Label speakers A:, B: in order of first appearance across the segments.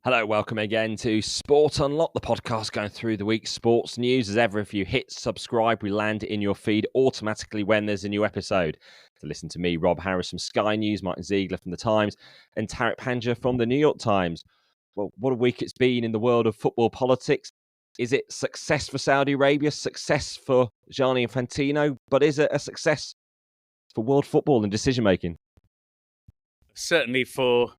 A: Hello, welcome again to Sport Unlock, the podcast going through the week's sports news. As ever, if you hit subscribe, we land in your feed automatically when there's a new episode. To listen to me, Rob Harris from Sky News, Martyn Ziegler from The Times, and Tariq Panja from The New York Times. Well, what a week it's been in the world of football politics. Is it success for Saudi Arabia, success for Gianni Infantino, but is it a success for world football and decision-making?
B: Certainly for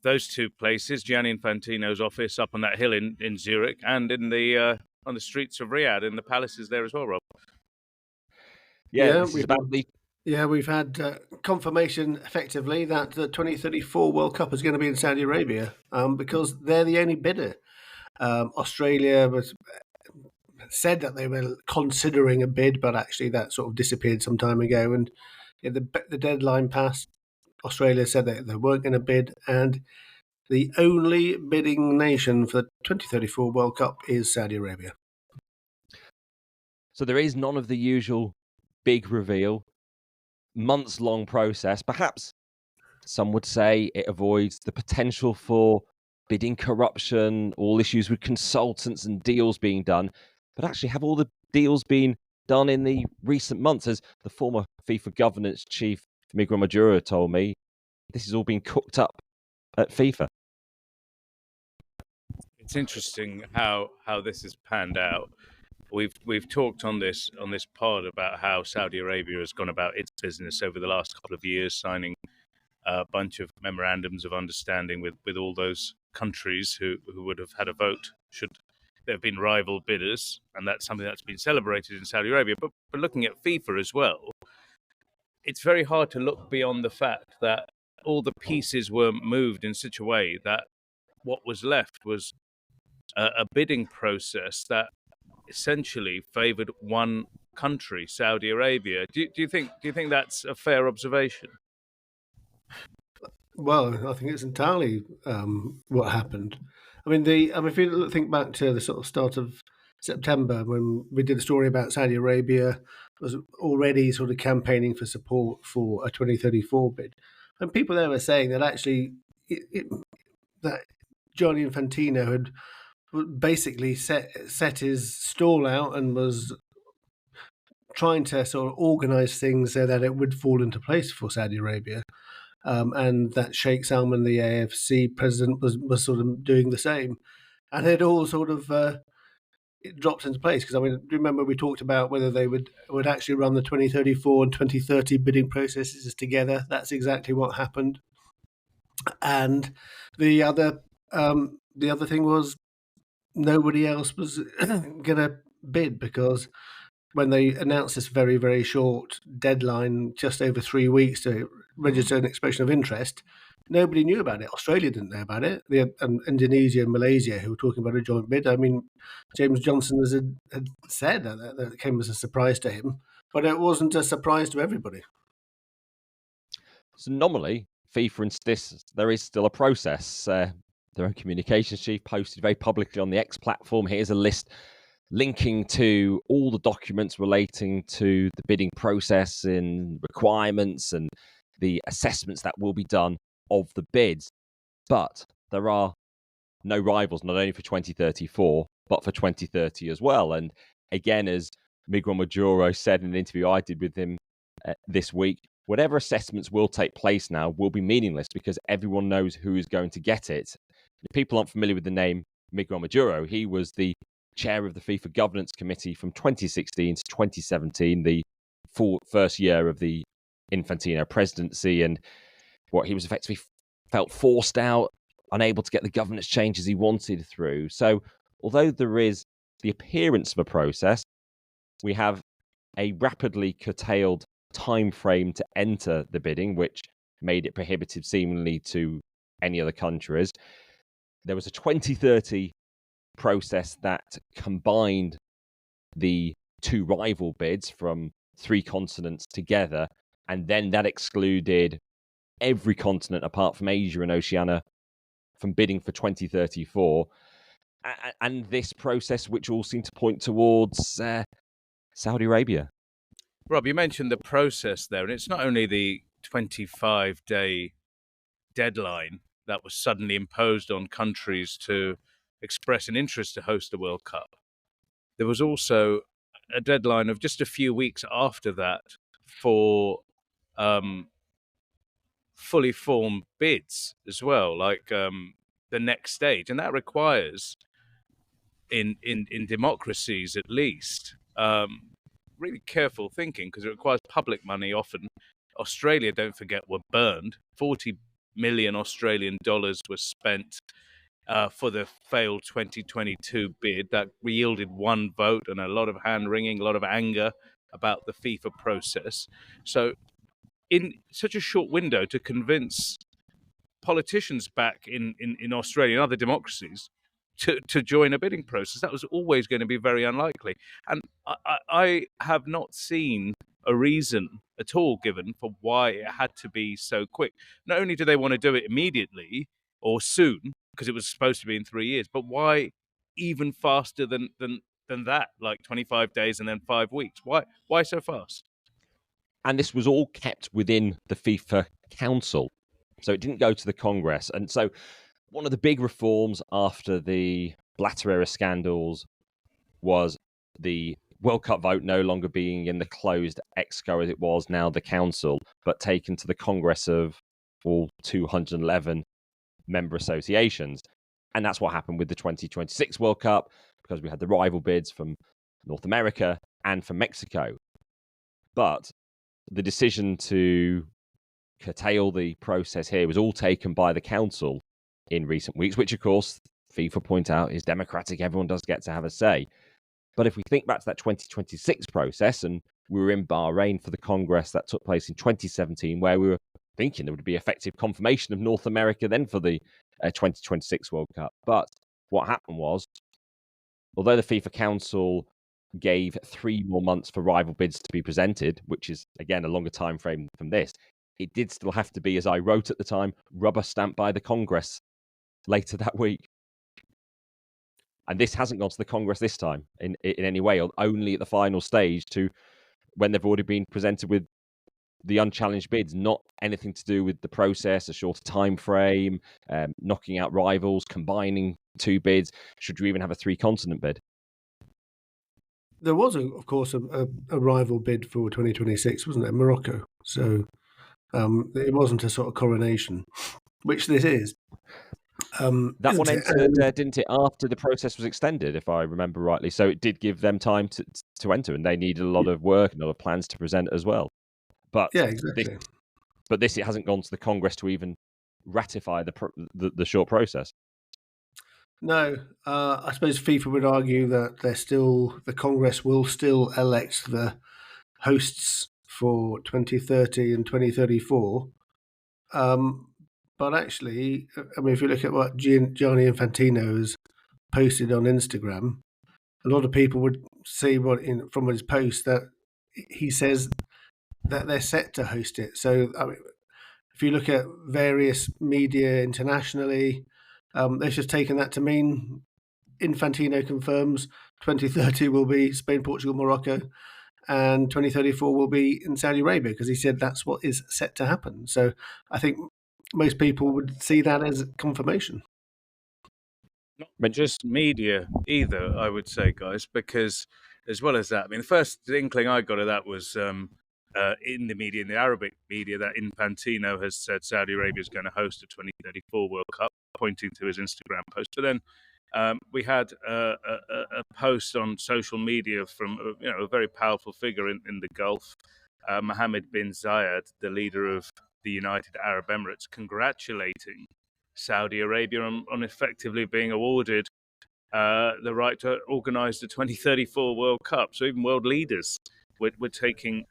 B: those two places, Gianni Infantino's office up on that hill in Zurich, and in the on the streets of Riyadh, in the palaces there as well, Rob.
C: We've had confirmation effectively that the 2034 World Cup is going to be in Saudi Arabia because they're the only bidder. Australia said that they were considering a bid, but actually that sort of disappeared some time ago, and the deadline passed. Australia said that they weren't going to bid, and the only bidding nation for the 2034 World Cup is Saudi Arabia.
A: So there is none of the usual big reveal, months-long process. Perhaps some would say it avoids the potential for bidding corruption, all issues with consultants and deals being done. But actually, have all the deals been done in the recent months? As the former FIFA governance chief, Miguel Maduro, told me, this has all been cooked up at FIFA.
B: It's interesting how this has panned out. We've talked on this pod about how Saudi Arabia has gone about its business over the last couple of years, signing a bunch of memorandums of understanding with all those countries who would have had a vote should there have been rival bidders, and that's something that's been celebrated in Saudi Arabia. But looking at FIFA as well, it's very hard to look beyond the fact that all the pieces were moved in such a way that what was left was a bidding process that essentially favoured one country, Saudi Arabia. Do you think that's a fair observation?
C: Well, I think it's entirely what happened. I mean, if you think back to the sort of start of September when we did a story about Saudi Arabia, was already sort of campaigning for support for a 2034 bid, and people there were saying that actually that Gianni Infantino had basically set his stall out and was trying to sort of organise things so that it would fall into place for Saudi Arabia. And that Sheikh Salman, the AFC president, was sort of doing the same. And it all sort of it dropped into place. Because, I mean, remember we talked about whether they would actually run the 2034 and 2030 bidding processes together. That's exactly what happened. And the other thing was nobody else was going to bid, because when they announced this very, very short deadline, just over 3 weeks to register an expression of interest, nobody knew about it. Australia didn't know about it. Indonesia and Malaysia, who were talking about a joint bid. I mean, James Johnson had said that it came as a surprise to him, but it wasn't a surprise to everybody.
A: So normally, FIFA insists there is still a process. Their own communications chief posted very publicly on the X platform, here's a list linking to all the documents relating to the bidding process and requirements and the assessments that will be done of the bids. But there are no rivals, not only for 2034, but for 2030 as well. And again, as Miguel Maduro said in an interview I did with him this week, whatever assessments will take place now will be meaningless because everyone knows who is going to get it. If people aren't familiar with the name Miguel Maduro, he was the chair of the FIFA Governance Committee from 2016 to 2017, the first year of the Infantino presidency, and what he was effectively felt forced out, unable to get the governance changes he wanted through. So although there is the appearance of a process, we have a rapidly curtailed time frame to enter the bidding, which made it prohibitive seemingly to any other countries. There was a 2030 process that combined the two rival bids from 3 continents together, and then that excluded every continent apart from Asia and Oceania from bidding for 2034. And this process, which all seemed to point towards Saudi Arabia.
B: Rob, you mentioned the process there, and it's not only the 25-day deadline that was suddenly imposed on countries to express an interest to host the World Cup. There was also a deadline of just a few weeks after that for fully formed bids as well, like the next stage, and that requires, in democracies at least, really careful thinking, because it requires public money often. Australia, don't forget, were burned. 40 million Australian dollars was spent for the failed 2022 bid that yielded one vote and a lot of hand-wringing, a lot of anger about the FIFA process. So in such a short window to convince politicians back in Australia and other democracies to join a bidding process, that was always going to be very unlikely. And I have not seen a reason at all given for why it had to be so quick. Not only do they want to do it immediately or soon, because it was supposed to be in 3 years, but why even faster than that, like 25 days and then 5 weeks? Why so fast?
A: And this was all kept within the FIFA Council. So it didn't go to the Congress. And so one of the big reforms after the Blatter era scandals was the World Cup vote no longer being in the closed Exco as it was now the Council, but taken to the Congress of all 211 member associations. And that's what happened with the 2026 World Cup, because we had the rival bids from North America and from Mexico. But the decision to curtail the process here was all taken by the council in recent weeks, which, of course, FIFA point out is democratic. Everyone does get to have a say. But if we think back to that 2026 process, and we were in Bahrain for the Congress that took place in 2017, where we were thinking there would be effective confirmation of North America then for the 2026 World Cup. But what happened was, although the FIFA Council gave 3 more months for rival bids to be presented, which is, again, a longer time frame from this, it did still have to be, as I wrote at the time, rubber stamped by the Congress later that week. And this hasn't gone to the Congress this time in any way, only at the final stage to when they've already been presented with the unchallenged bids, not anything to do with the process, a shorter time frame, knocking out rivals, combining 2 bids. Should you even have a 3-continent bid?
C: There was, of course, a rival bid for 2026, wasn't there? Morocco. So it wasn't a sort of coronation, which this is.
A: That one entered, didn't it, after the process was extended, if I remember rightly. So it did give them time to enter, and they needed a lot of work and a lot of plans to present as well. But
C: yeah, exactly.
A: This it hasn't gone to the Congress to even ratify the short process.
C: No, I suppose FIFA would argue that the Congress will still elect the hosts for 2030 and 2034. But actually, I mean, if you look at what Gianni Infantino has posted on Instagram, a lot of people would see from his post that he says that they're set to host it. So, I mean, if you look at various media internationally, they've just taken that to mean Infantino confirms 2030 will be Spain, Portugal, Morocco, and 2034 will be in Saudi Arabia, because he said that's what is set to happen. So I think most people would see that as confirmation.
B: Not just media either, I would say, guys, because as well as that, I mean, the first inkling I got of that was in the media, in the Arabic media, that Infantino has said Saudi Arabia is going to host the 2034 World Cup, pointing to his Instagram post. But then we had a post on social media from a very powerful figure in the Gulf, Mohammed bin Zayed, the leader of the United Arab Emirates, congratulating Saudi Arabia on effectively being awarded the right to organise the 2034 World Cup. So even world leaders were taking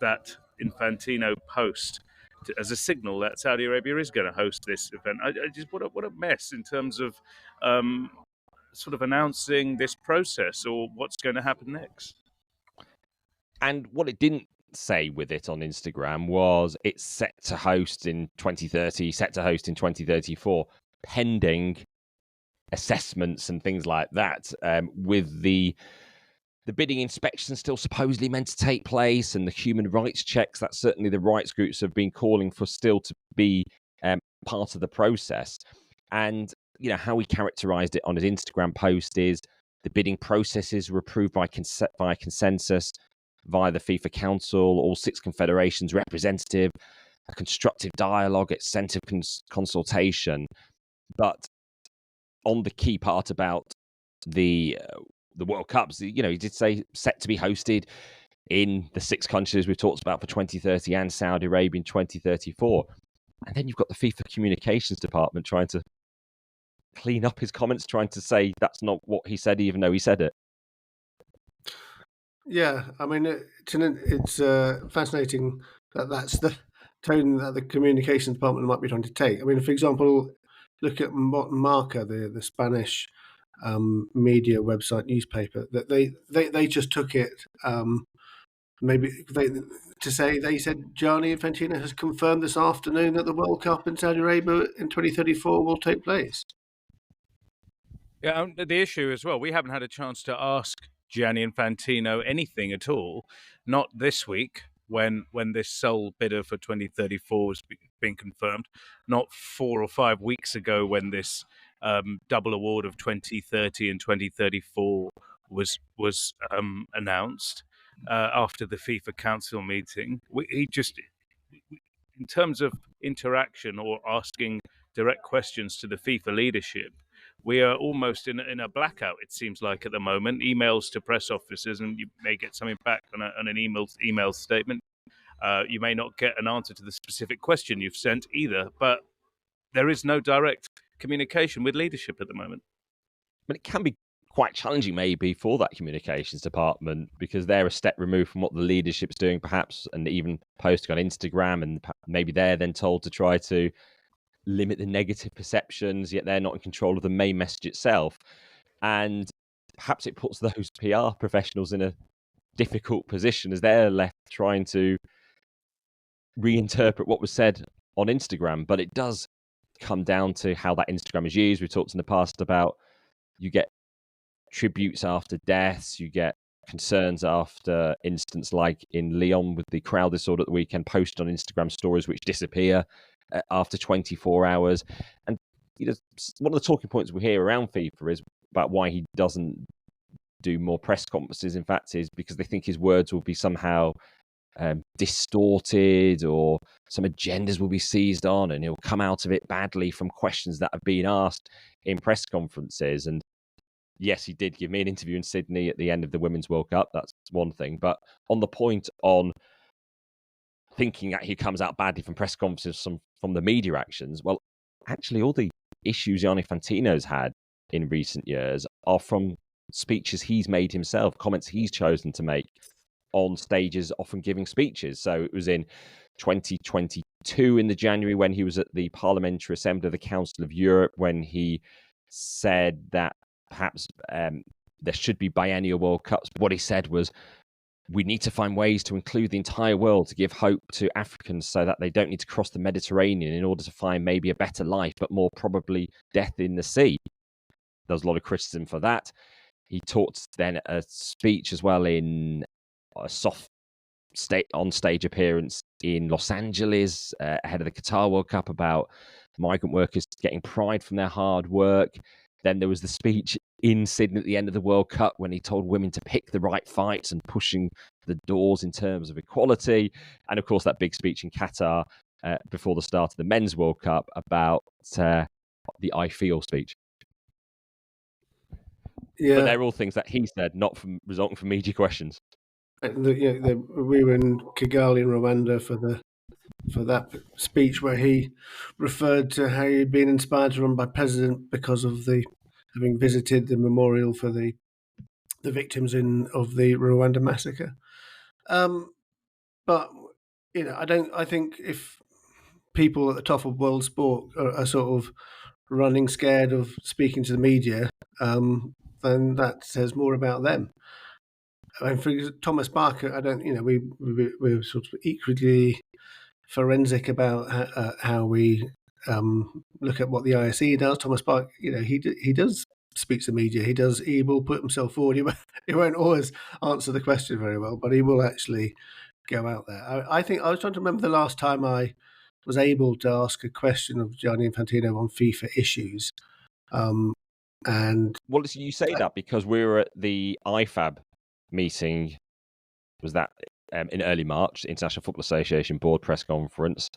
B: that Infantino post as a signal that Saudi Arabia is going to host this event. I just what a mess in terms of sort of announcing this process or what's going to happen next.
A: And what it didn't say with it on Instagram was it's set to host in 2030, set to host in 2034, pending assessments and things like that, with the bidding inspection still supposedly meant to take place and the human rights checks that certainly the rights groups have been calling for still to be part of the process. And how he characterized it on his Instagram post is the bidding processes were approved by consensus via the FIFA Council, all 6 confederations representative, a constructive dialogue, extensive consultation. But on the key part about the World Cups, he did say set to be hosted in the 6 countries we've talked about for 2030 and Saudi Arabia in 2034. And then you've got the FIFA communications department trying to clean up his comments, trying to say that's not what he said, even though he said it.
C: Yeah, I mean, it's fascinating that that's the tone that the communications department might be trying to take. I mean, for example, look at Marca, the Spanish media website newspaper, that they just took it. Maybe they said Gianni Infantino has confirmed this afternoon that the World Cup in Saudi Arabia in 2034 will take place.
B: Yeah, the issue as well, we haven't had a chance to ask Gianni Infantino anything at all. Not this week, when this sole bidder for 2034 has been confirmed. Not 4 or 5 weeks ago, when this double award of 2030 and 2034 was announced after the FIFA Council meeting. In terms of interaction or asking direct questions to the FIFA leadership, we are almost in a blackout, it seems like, at the moment. Emails to press officers, and you may get something back on an email statement. You may not get an answer to the specific question you've sent either, but there is no direct communication with leadership at the moment.
A: But it can be quite challenging maybe for that communications department, because they're a step removed from what the leadership's doing perhaps, and even posting on Instagram, and maybe they're then told to try to limit the negative perceptions, yet they're not in control of the main message itself. And perhaps it puts those PR professionals in a difficult position as they're left trying to reinterpret what was said on Instagram. But it does come down to how that Instagram is used. We've talked in the past about you get tributes after deaths, you get concerns after incidents like in Lyon with the crowd disorder at the weekend, posted on Instagram stories which disappear after 24 hours. And one of the talking points we hear around FIFA is about why he doesn't do more press conferences, in fact, is because they think his words will be somehow distorted, or some agendas will be seized on, and he'll come out of it badly from questions that have been asked in press conferences. And yes, he did give me an interview in Sydney at the end of the Women's World Cup. That's one thing. But on the point on thinking that he comes out badly from press conferences from the media actions, well, actually, all the issues Gianni Infantino's had in recent years are from speeches he's made himself, comments he's chosen to make on stages, often giving speeches. So it was in 2022 in the January when he was at the Parliamentary Assembly of the Council of Europe, when he said that perhaps there should be biennial World Cups. What he said was, we need to find ways to include the entire world to give hope to Africans so that they don't need to cross the Mediterranean in order to find maybe a better life, but more probably death in the sea. There was a lot of criticism for that. He talked then a speech as well in a soft on-stage appearance in Los Angeles ahead of the Qatar World Cup about migrant workers getting pride from their hard work. Then there was the speech in Sydney at the end of the World Cup when he told women to pick the right fights and pushing the doors in terms of equality. And of course, that big speech in Qatar before the start of the Men's World Cup about the I Feel speech.
C: Yeah.
A: But they're all things that he said, not from resulting from media questions.
C: We were in Kigali in Rwanda for that speech where he referred to how he'd been inspired to run by president because of having visited the memorial for the victims of the Rwanda massacre. But I think if people at the top of world sport are sort of running scared of speaking to the media, then that says more about them. And for Thomas Barker, we're sort of equally forensic about how we look at what the ISE does. Thomas Barker, he does speak to the media. He will put himself forward. He won't always answer the question very well, but he will actually go out there. I think I was trying to remember the last time I was able to ask a question of Gianni Infantino on FIFA issues. And
A: well, you say that because we were at the IFAB meeting. Was that in early March, the International Football Association board press conference,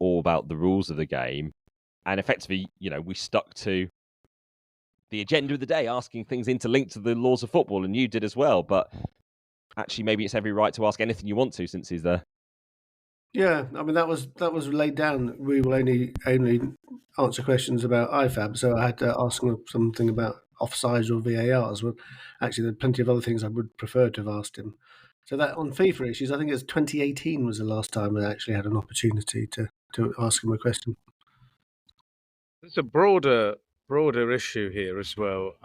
A: all about the rules of the game, and effectively, we stuck to the agenda of the day, asking things interlinked to the laws of football, and you did as well. But actually, maybe it's every right to ask anything you want to since he's there.
C: Yeah, I mean that was laid down. We will only answer questions about IFAB, so I had to ask him something about offsides or VARs. Well, actually, there are plenty of other things I would prefer to have asked him. So that on FIFA issues, I think it's 2018 was the last time I actually had an opportunity to ask him a question.
B: There's a broader issue here as well.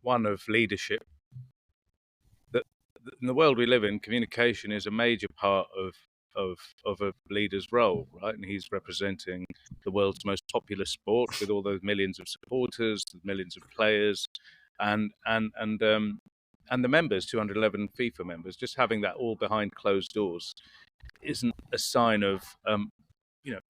B: One of leadership. In the world we live in, communication is a major part of a leader's role, right? And he's representing the world's most popular sport with all those millions of supporters, millions of players, and the members, 211 FIFA members. Just having that all behind closed doors isn't a sign of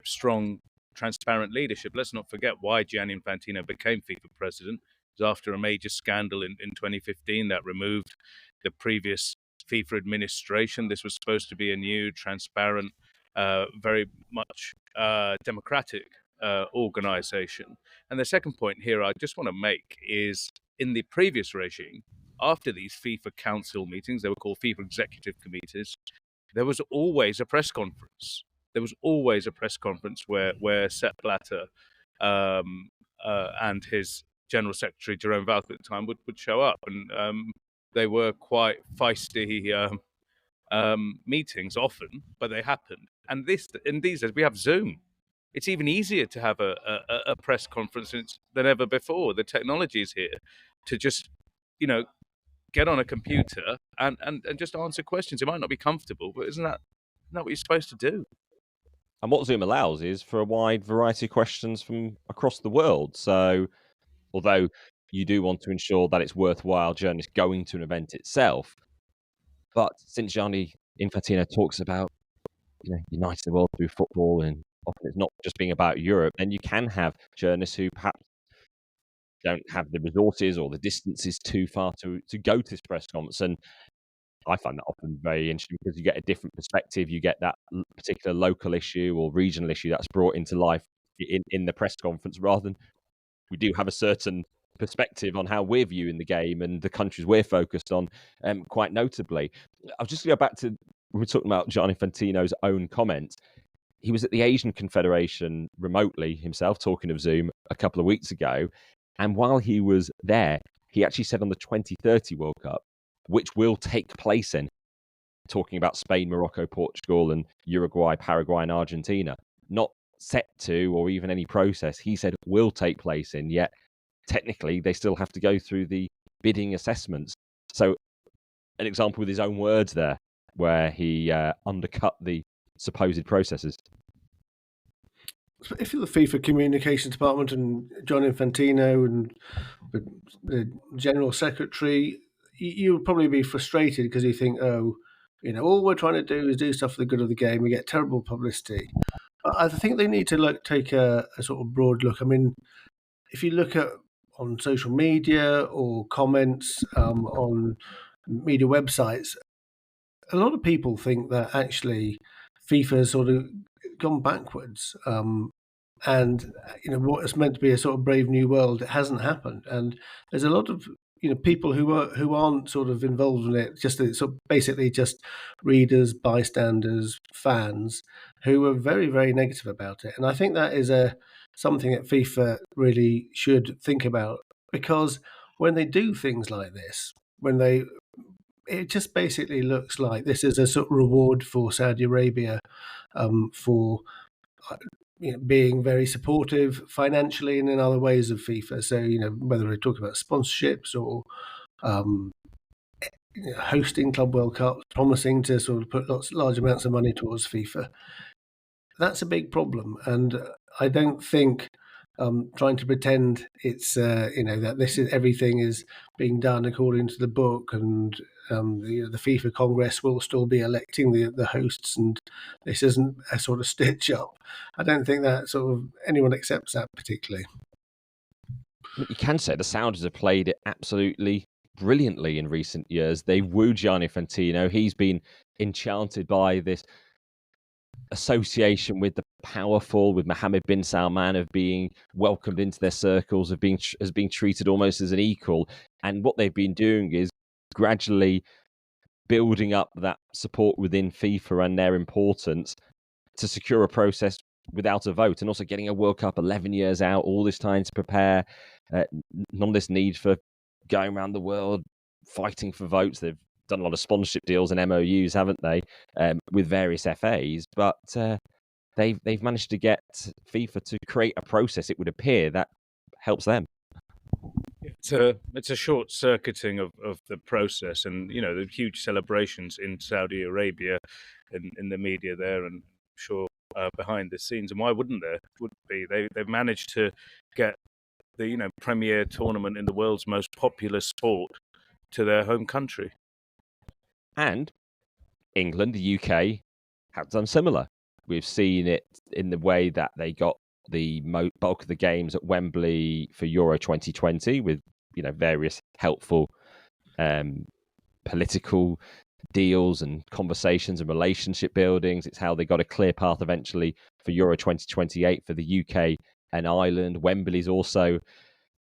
B: strong, transparent leadership. Let's not forget why Gianni Infantino became FIFA president. It was after a major scandal in 2015 that removed the previous FIFA administration. This was supposed to be a new, transparent, very much democratic organization. And the second point here I just want to make is in the previous regime, after these FIFA council meetings, they were called FIFA executive committees, there was always a press conference. There was always a press conference where Sepp Blatter and his General Secretary Jerome Valcke at the time would show up, and they were quite feisty meetings often, but they happened. And in these days we have Zoom. It's even easier to have a press conference than ever before. The technology is here to just get on a computer and just answer questions. It might not be comfortable, but isn't that what you're supposed to do?
A: And what Zoom allows is for a wide variety of questions from across the world. So, although you do want to ensure that it's worthwhile journalists going to an event itself, but since Gianni Infantino talks about uniting the world through football, and often it's not just being about Europe, then you can have journalists who perhaps don't have the resources or the distances too far to go to this press conference. And I find that often very interesting because you get a different perspective. You get that particular local issue or regional issue that's brought into life in the press conference, rather than we do have a certain perspective on how we're viewing the game and the countries we're focused on, quite notably. I'll just go back to, we were talking about Gianni Infantino's own comments. He was at the Asian Confederation remotely himself, talking of Zoom a couple of weeks ago. And while he was there, he actually said on the 2030 World Cup, which will take place in, talking about Spain, Morocco, Portugal, and Uruguay, Paraguay, and Argentina, not set to or even any process. He said will take place in, yet technically they still have to go through the bidding assessments. So an example with his own words there, where he undercut the supposed processes.
C: If you're the FIFA communications department and John Infantino and the general secretary, you would probably be frustrated because you think, all we're trying to do is do stuff for the good of the game. We get terrible publicity. I think they need to take a sort of broad look. I mean, if you look at on social media or comments on media websites, a lot of people think that actually FIFA has sort of gone backwards. And what is meant to be a sort of brave new world, it hasn't happened. And there's a lot of people who aren't sort of involved in it, just sort of basically just readers, bystanders, fans, who are very, very negative about it. And I think that is something that FIFA really should think about, because when they do things like this, it just basically looks like this is a sort of reward for Saudi Arabia for being very supportive financially and in other ways of FIFA. So, whether we talk about sponsorships or hosting Club World Cup, promising to sort of put large amounts of money towards FIFA, that's a big problem. And I don't think trying to pretend it's that this is everything is being done according to the book, and the FIFA Congress will still be electing the hosts, and this isn't a sort of stitch up. I don't think that sort of anyone accepts that particularly.
A: I mean, you can say the Saudis have played it absolutely brilliantly in recent years. They woo Gianni Infantino. He's been enchanted by this association with the powerful, with Mohammed bin Salman, of being welcomed into their circles, of being treated almost as an equal. And what they've been doing is gradually building up that support within FIFA and their importance to secure a process without a vote, and also getting a World Cup 11 years out, all this time to prepare, none of this need for going around the world fighting for votes. They've done a lot of sponsorship deals and MOUs, haven't they, with various FAs, but they've managed to get FIFA to create a process, it would appear, that helps them.
B: It's a short circuiting of the process, and the huge celebrations in Saudi Arabia in the media there, and I'm sure behind the scenes. And why wouldn't there? Would be they've managed to get the premier tournament in the world's most popular sport to their home country.
A: And England, the UK, have done similar. We've seen it in the way that they got the bulk of the games at Wembley for Euro 2020 with various helpful political deals and conversations and relationship buildings. It's how they got a clear path eventually for Euro 2028 for the UK and Ireland. Wembley's also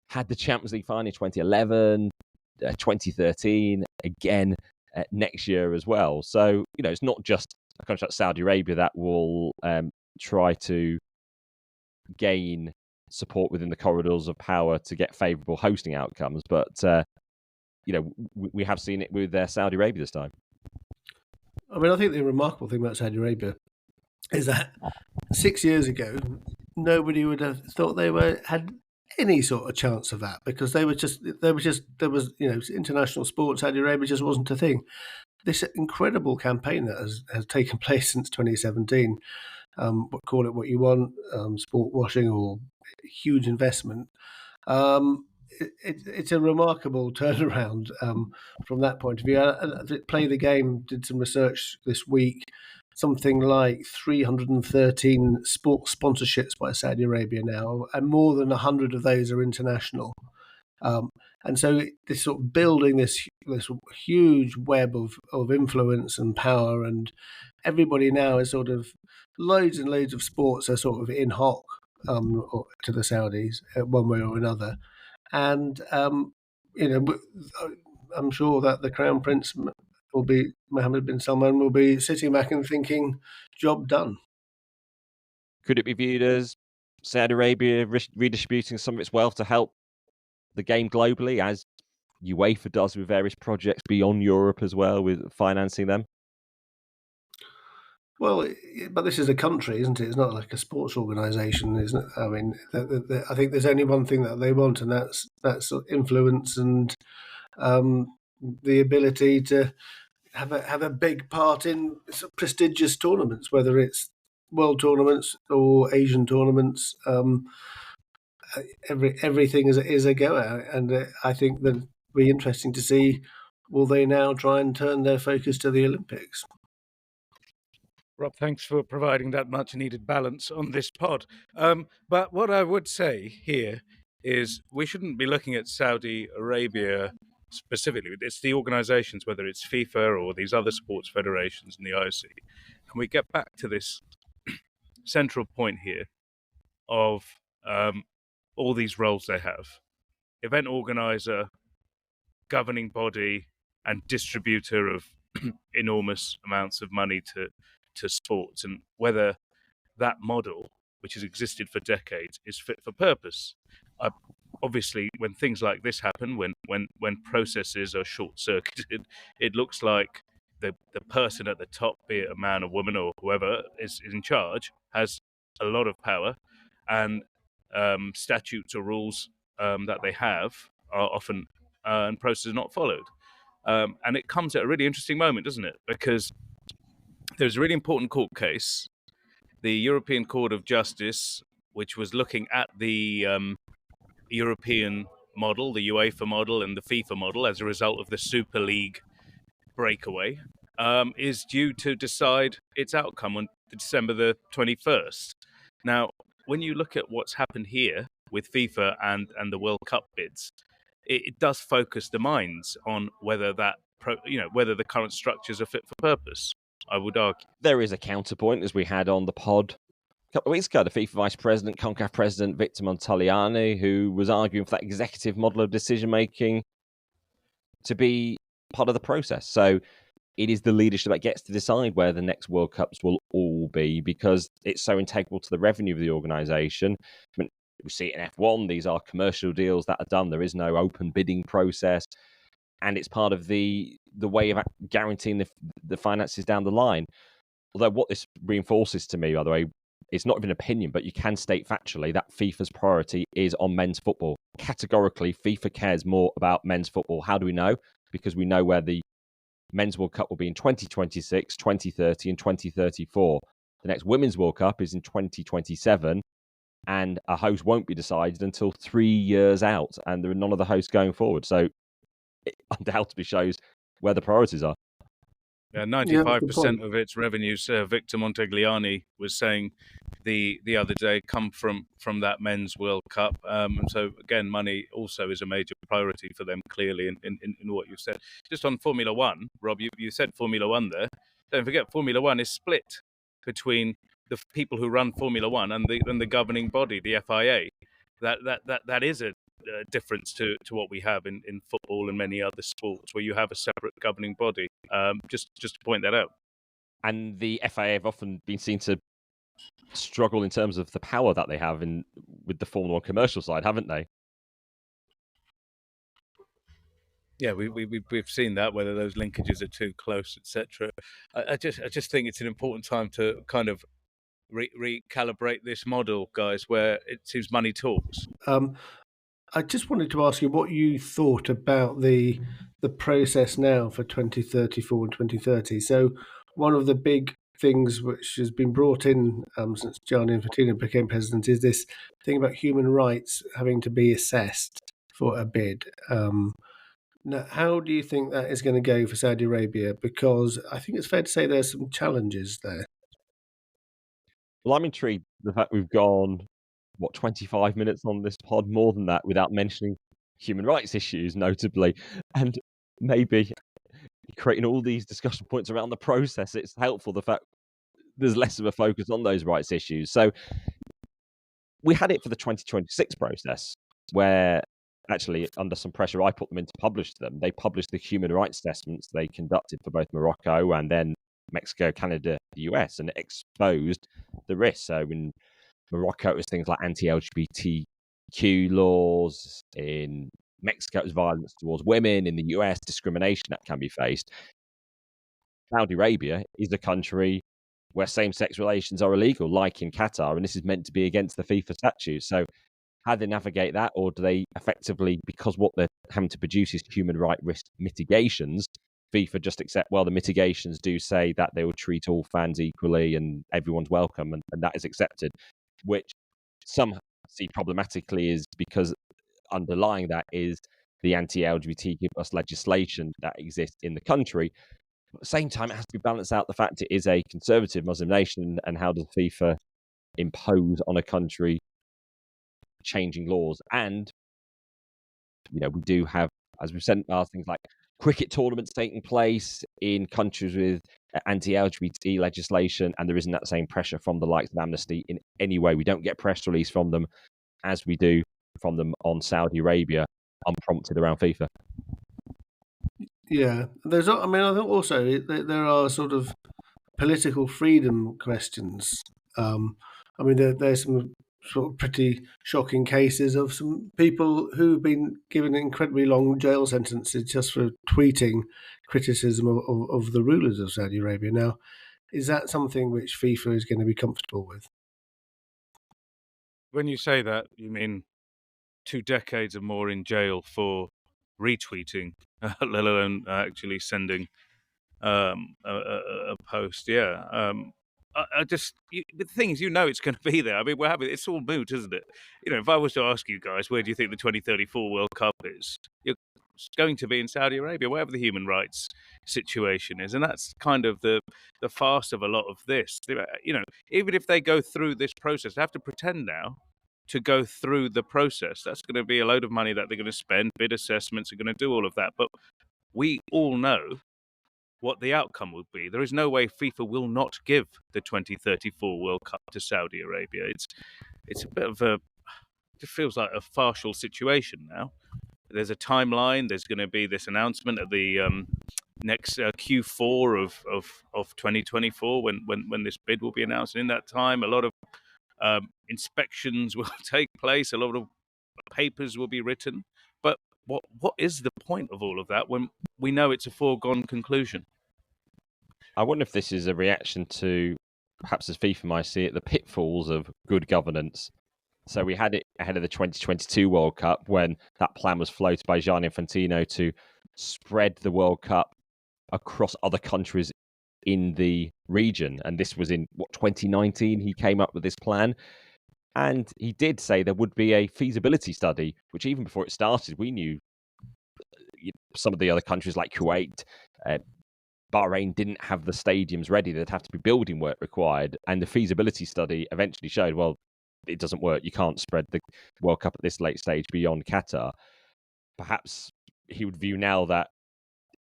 A: had the Champions League final in 2011, 2013, again next year as well. So, it's not just a country like Saudi Arabia that will try to gain support within the corridors of power to get favourable hosting outcomes, but we have seen it with Saudi Arabia this time.
C: I mean, I think the remarkable thing about Saudi Arabia is that 6 years ago, nobody would have thought they had any sort of chance of that, because there was international sport. Saudi Arabia just wasn't a thing. This incredible campaign that has taken place since 2017, call it what you want, sport washing or huge investment. It's a remarkable turnaround from that point of view. Play the Game did some research this week. Something like 313 sports sponsorships by Saudi Arabia now, and more than 100 of those are international. And so this sort of building this huge web of influence and power, and everybody now is sort of loads and loads of sports are sort of in hoc to the Saudis one way or another. And I'm sure that the Crown Prince Mohammed bin Salman will be sitting back and thinking, job done.
A: Could it be viewed as Saudi Arabia redistributing some of its wealth to help the game globally, as UEFA does with various projects beyond Europe as well, with financing them?
C: Well, but this is a country, isn't it? It's not like a sports organisation, isn't it? I mean, I think there's only one thing that they want, and that's influence and the ability to have a big part in prestigious tournaments, whether it's world tournaments or Asian tournaments. Everything is a goer, and I think that it'll be interesting to see, will they now try and turn their focus to the Olympics?
B: Rob, thanks for providing that much needed balance on this pod. But what I would say here is we shouldn't be looking at Saudi Arabia specifically. It's the organizations, whether it's FIFA or these other sports federations and the IOC. And we get back to this central point here of all these roles they have: event organizer, governing body, and distributor of enormous amounts of money to sports, and whether that model, which has existed for decades, is fit for purpose. Obviously, when things like this happen, when processes are short-circuited, it looks like the person at the top, be it a man or woman or whoever is in charge, has a lot of power, and statutes or rules that they have are often and processes not followed. And it comes at a really interesting moment, doesn't it? Because there's a really important court case. The European Court of Justice which was looking at the European model, the UEFA model, and the FIFA model as a result of the Super League breakaway, is due to decide its outcome on December the 21st. Now, when you look at what's happened here with FIFA and the World Cup bids, it does focus the minds on whether whether the current structures are fit for purpose, I would argue.
A: There is a counterpoint, as we had on the pod a couple of weeks ago, the FIFA Vice President, CONCACAF President Victor Montagliani, who was arguing for that executive model of decision-making to be part of the process. So it is the leadership that gets to decide where the next World Cups will all be, because it's so integral to the revenue of the organisation. I mean, we see it in F1, these are commercial deals that are done. There is no open bidding process. And it's part of the way of guaranteeing the finances down the line. Although what this reinforces to me, by the way, it's not even an opinion, but you can state factually that FIFA's priority is on men's football. Categorically, FIFA cares more about men's football. How do we know? Because we know where the Men's World Cup will be in 2026, 2030, and 2034. The next Women's World Cup is in 2027, and a host won't be decided until 3 years out, and there are none of the hosts going forward. So it undoubtedly shows where the priorities are.
B: 95% of its revenues, Victor Montagliani was saying the other day, come from that men's World Cup. And so, again, money also is a major priority for them, clearly, in what you've said. Just on Formula One, Rob, you said Formula One there. Don't forget, Formula One is split between the people who run Formula One and the governing body, the FIA. That is a difference to what we have in football and many other sports, where you have a separate governing body. Just to point that out.
A: And the FIA have often been seen to struggle in terms of the power that they have with the Formula One commercial side, haven't they?
B: Yeah, we've seen that, whether those linkages are too close, etc. I just think it's an important time to kind of recalibrate this model, guys, where it seems money talks.
C: I just wanted to ask you what you thought about the process now for 2034 and 2030. So one of the big things which has been brought in since Gianni Infantino became president is this thing about human rights having to be assessed for a bid. Now, how do you think that is going to go for Saudi Arabia? Because I think it's fair to say there's some challenges there.
A: Well, I'm intrigued the fact we've gone 25 minutes on this pod, more than that, without mentioning human rights issues, notably, and maybe creating all these discussion points around the process. It's helpful the fact there's less of a focus on those rights issues. So we had it for the 2026 process, where actually under some pressure I put them in to publish them. They published the human rights assessments they conducted for both Morocco and then Mexico, Canada, the US, and it exposed the risks. So in Morocco, it was things like anti-LGBTQ laws. In Mexico, it was violence towards women. In the US, discrimination that can be faced. Saudi Arabia is a country where same-sex relations are illegal, like in Qatar, and this is meant to be against the FIFA statutes. So how do they navigate that? Or do they effectively, because what they're having to produce is human rights risk mitigations, FIFA just accept, well, the mitigations do say that they will treat all fans equally and everyone's welcome, and that is accepted, which some see problematically is because underlying that is the anti-LGBTQ plus legislation that exists in the country. But at the same time, it has to be balanced out the fact it is a conservative Muslim nation, and how does FIFA impose on a country changing laws? And we do have, as we've said, things like cricket tournaments taking place in countries with anti-LGBT legislation, and there isn't that same pressure from the likes of Amnesty in any way. We don't get press release from them as we do from them on Saudi Arabia, unprompted around FIFA.
C: Yeah, I think also there are sort of political freedom questions. There's some sort of pretty shocking cases of some people who've been given incredibly long jail sentences just for tweeting criticism of the rulers of Saudi Arabia. Now, is that something which FIFA is going to be comfortable with?
B: When you say that, you mean 2 decades or more in jail for retweeting, let alone actually sending a post. Yeah. the thing is, it's going to be there. I mean, it's all moot, isn't it? If I was to ask you guys, where do you think the 2034 World Cup is? It's going to be in Saudi Arabia, wherever the human rights situation is, and that's kind of the farce of a lot of this. Even if they go through this process, they have to pretend now to go through the process. That's going to be a load of money that they're going to spend. Bid assessments are going to do all of that, but we all know what the outcome will be. There is no way FIFA will not give the 2034 World Cup to Saudi Arabia. It's a bit of it feels like a partial situation now. There's a timeline. There's going to be this announcement at the next Q4 of 2024 when this bid will be announced. And in that time, a lot of inspections will take place. A lot of papers will be written. But what is the point of all of that when we know it's a foregone conclusion?
A: I wonder if this is a reaction to, perhaps as FIFA might see it, the pitfalls of good governance. So we had it ahead of the 2022 World Cup when that plan was floated by Gianni Infantino to spread the World Cup across other countries in the region. And this was in, 2019 he came up with this plan. And he did say there would be a feasibility study, which even before it started, we knew some of the other countries like Kuwait, Bahrain didn't have the stadiums ready. There'd have to be building work required. And the feasibility study eventually showed, well, it doesn't work. You can't spread the World Cup at this late stage beyond Qatar. Perhaps he would view now that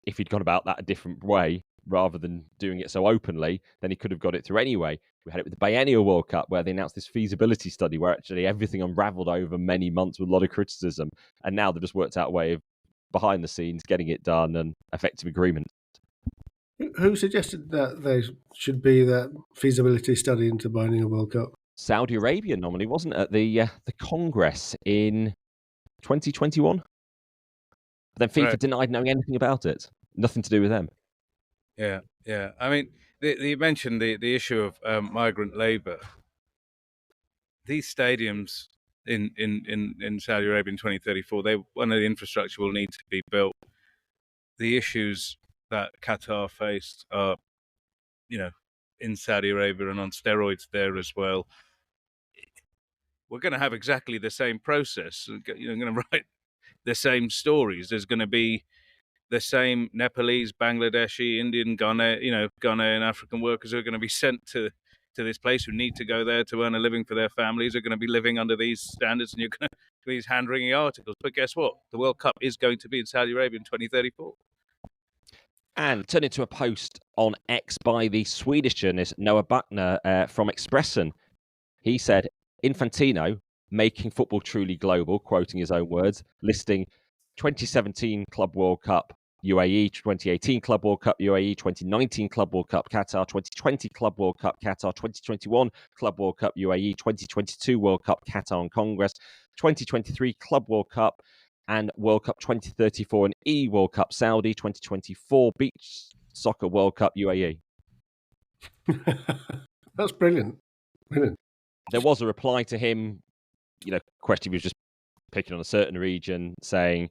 A: if he'd gone about that a different way, rather than doing it so openly, then he could have got it through anyway. We had it with the Biennial World Cup, where they announced this feasibility study where actually everything unraveled over many months with a lot of criticism. And now they've just worked out a way of, behind the scenes, getting it done and effective agreement.
C: Who suggested that there should be that feasibility study into binding a World Cup?
A: Saudi Arabia nominally, wasn't it, at the Congress in 2021? But then FIFA denied knowing anything about it. Nothing to do with them.
B: Yeah. I mean, you mentioned the issue of migrant labour. These stadiums in Saudi Arabia in 2034, one of the infrastructure will need to be built. The issues that Qatar faced are, in Saudi Arabia and on steroids there as well. We're going to have exactly the same process. You're going to write the same stories. There's going to be the same Nepalese, Bangladeshi, Indian, Ghanaian African workers who are going to be sent to this place, who need to go there to earn a living for their families, are going to be living under these standards, and you're going to do these hand-wringing articles. But guess what? The World Cup is going to be in Saudi Arabia in 2034.
A: And turning to a post on X by the Swedish journalist Noah Buckner from Expressen. He said, Infantino, making football truly global, quoting his own words, listing 2017 Club World Cup UAE, 2018 Club World Cup UAE, 2019 Club World Cup Qatar, 2020 Club World Cup Qatar, 2021 Club World Cup UAE, 2022 World Cup Qatar and Congress, 2023 Club World Cup and World Cup 2034 and E-World Cup Saudi, 2024 Beach Soccer World Cup UAE.
C: That's brilliant. Brilliant.
A: There was a reply to him, question he was just picking on a certain region, saying,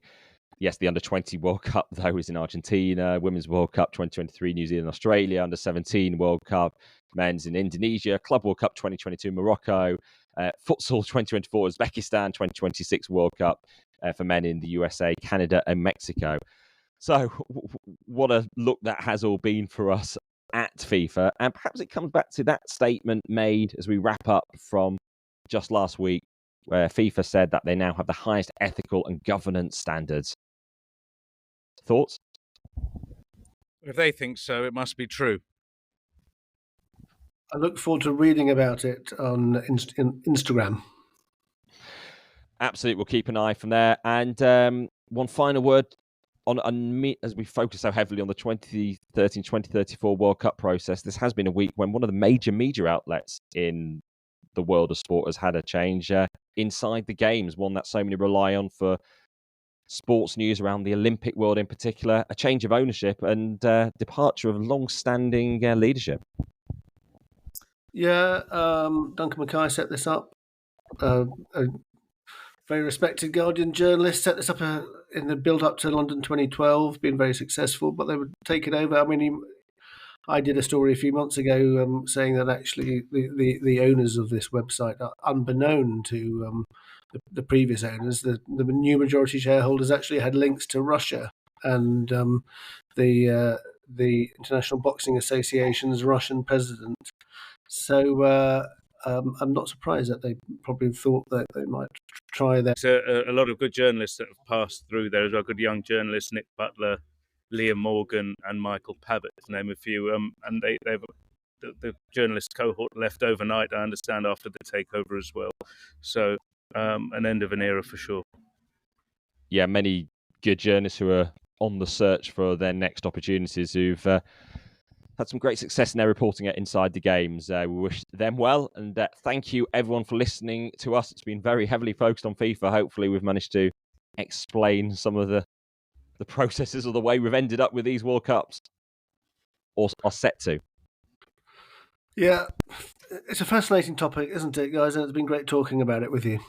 A: yes, the Under-20 World Cup, though, is in Argentina, Women's World Cup 2023, New Zealand, Australia, Under-17 World Cup, Men's in Indonesia, Club World Cup 2022, Morocco, Futsal 2024, Uzbekistan, 2026 World Cup for men in the USA, Canada and Mexico. So what a look that has all been for us at FIFA. And perhaps it comes back to that statement made as we wrap up from just last week, where FIFA said that they now have the highest ethical and governance standards. Thoughts?
B: If they think so, it must be true.
C: I look forward to reading about it on Instagram.
A: Absolutely, we'll keep an eye from there. And one final word on me, as we focus so heavily on the 2013-2034 World Cup process. This has been a week when one of the major media outlets in the world of sport has had a change inside the games, one that so many rely on for sports news around the Olympic world in particular, a change of ownership and departure of long-standing leadership.
C: Yeah, Duncan Mackay set this up. A very respected Guardian journalist set this up in the build-up to London 2012, been very successful, but they would take it over. I mean, I did a story a few months ago saying that actually the owners of this website, are unbeknown to the previous owners, the new majority shareholders actually had links to Russia and the International Boxing Association's Russian president. So I'm not surprised that they probably thought that they might try that.
B: There's a lot of good journalists that have passed through there. There's a good young journalist, Nick Butler, Liam Morgan, and Michael Pavitt, to name a few. And the journalist cohort left overnight, I understand, after the takeover as well. So an end of an era for sure.
A: Yeah, many good journalists who are on the search for their next opportunities, who've had some great success in their reporting at Inside the Games. We wish them well, and thank you everyone for listening to us. It's been very heavily focused on FIFA. Hopefully we've managed to explain some of the processes or the way we've ended up with these World Cups, or are set to.
C: Yeah, it's a fascinating topic, isn't it, guys? And it's been great talking about it with you.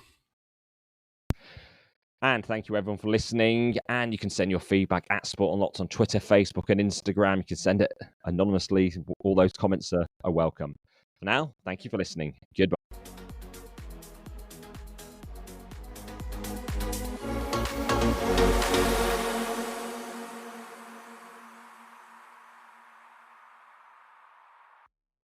A: And thank you everyone for listening. And you can send your feedback at Sport Unlocked on Twitter, Facebook, and Instagram. You can send it anonymously. All those comments are welcome. For now, thank you for listening. Goodbye.